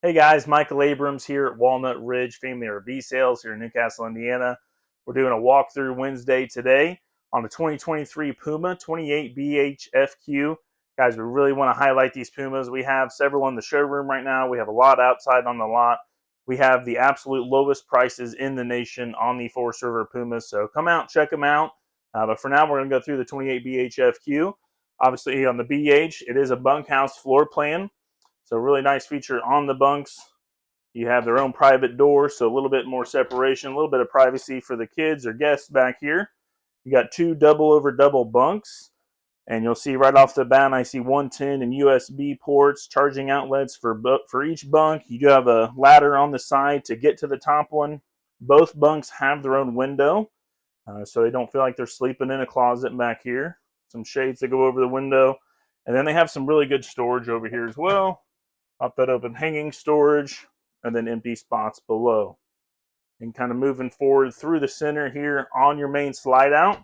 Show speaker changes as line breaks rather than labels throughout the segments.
Hey guys, Michael Abrams here at Walnut Ridge Family RV Sales here in Newcastle, Indiana. We're doing a walkthrough Wednesday today on the 2023 Puma 28BH FQ. Guys, we really want to highlight these Pumas. We have several in the showroom right now. We have a lot outside on the lot. We have the absolute lowest prices in the nation on the Forest River Pumas. So come out, check them out. But for now, we're going to go through the 28BH FQ. Obviously, on the BH, it is a bunkhouse floor plan. So really nice feature on the bunks. You have their own private door, so a little bit more separation, a little bit of privacy for the kids or guests back here. You got two double over double bunks, and you'll see right off the bat, I see 110 and USB ports, charging outlets for each bunk. You do have a ladder on the side to get to the top one. Both bunks have their own window, so they don't feel like they're sleeping in a closet back here. Some shades that go over the window, and then they have some really good storage over here as well. Pop that open, hanging storage, and then empty spots below. And kind of moving forward through the center here on your main slide out,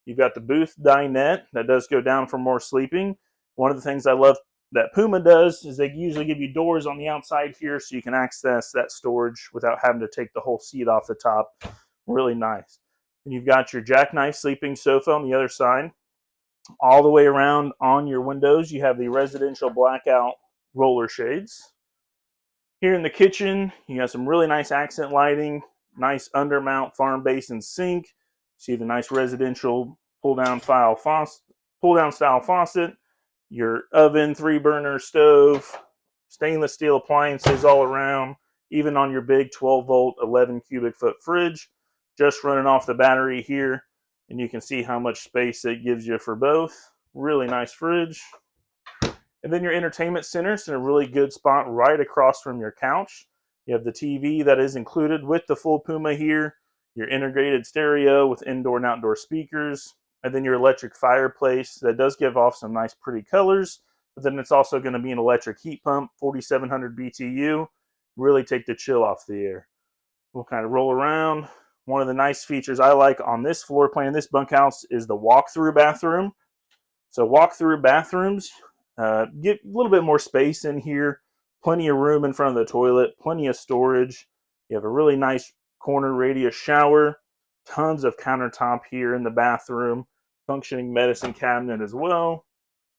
you've got the booth dinette that does go down for more sleeping. One of the things I love that Puma does is they usually give you doors on the outside here so you can access that storage without having to take the whole seat off the top. Really nice. And you've got your jackknife sleeping sofa on the other side. All the way around on your windows, you have the residential blackout roller shades. Here in the kitchen, you got some really nice accent lighting, nice undermount farm basin sink. See the nice residential pull-down style faucet, your oven, 3-burner stove, stainless steel appliances all around, even on your big 12-volt, 11 cubic foot fridge, just running off the battery here, and you can see how much space it gives you for both. Really nice fridge. And then your entertainment center is in a really good spot right across from your couch. You have the TV that is included with the full Puma here, your integrated stereo with indoor and outdoor speakers, and then your electric fireplace that does give off some nice pretty colors, but then it's also going to be an electric heat pump, 4,700 BTU, really take the chill off the air. We'll kind of roll around. One of the nice features I like on this floor plan, this bunkhouse, is the walk-through bathroom. So walk-through bathrooms, get a little bit more space in here, plenty of room in front of the toilet, plenty of storage. You have a really nice corner radius shower, tons of countertop here in the bathroom, functioning medicine cabinet as well.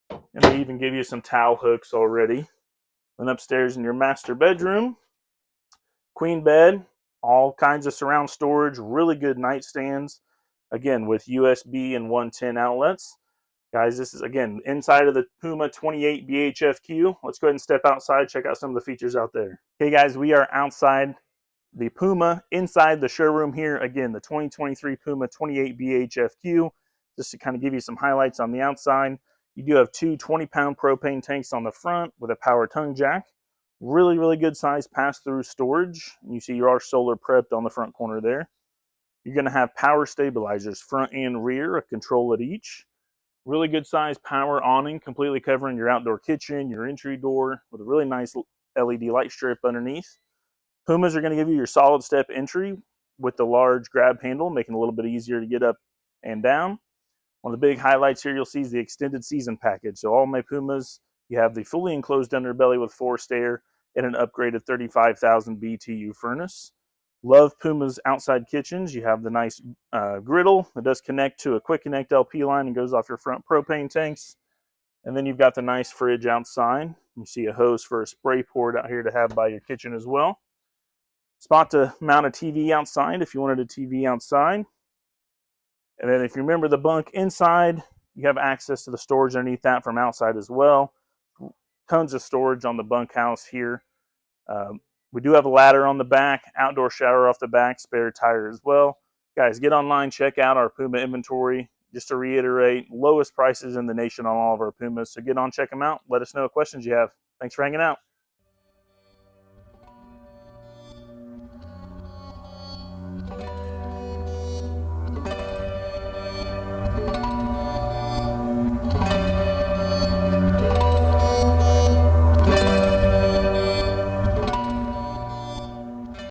And they even give you some towel hooks already. And upstairs in your master bedroom, queen bed, all kinds of surround storage, really good nightstands, again with USB and 110 outlets. Guys, this is, again, inside of the Puma 28 BHFQ. Let's go ahead and step outside, check out some of the features out there. Okay, guys, we are outside the Puma, inside the showroom here. Again, the 2023 Puma 28 BHFQ. Just to kind of give you some highlights on the outside. You do have two 20-pound propane tanks on the front with a power tongue jack. Really, really good size pass-through storage. You see you are solar prepped on the front corner there. You're going to have power stabilizers, front and rear, a control at each. Really good size power awning, completely covering your outdoor kitchen, your entry door, with a really nice LED light strip underneath. Pumas are going to give you your solid step entry with the large grab handle, making it a little bit easier to get up and down. One of the big highlights here you'll see is the extended season package. So all my Pumas, you have the fully enclosed underbelly with forced air and an upgraded 35,000 BTU furnace. Love Puma's outside kitchens. You have the nice griddle that does connect to a quick connect LP line and goes off your front propane tanks. And then you've got the nice fridge outside. You see a hose for a spray port out here to have by your kitchen as well. Spot to mount a TV outside if you wanted a TV outside. And then if you remember the bunk inside, you have access to the storage underneath that from outside as well. Tons of storage on the bunkhouse here. We do have a ladder on the back, outdoor shower off the back, spare tire as well. Guys, get online, check out our Puma inventory. Just to reiterate, lowest prices in the nation on all of our Pumas. So get on, check them out. Let us know what questions you have. Thanks for hanging out.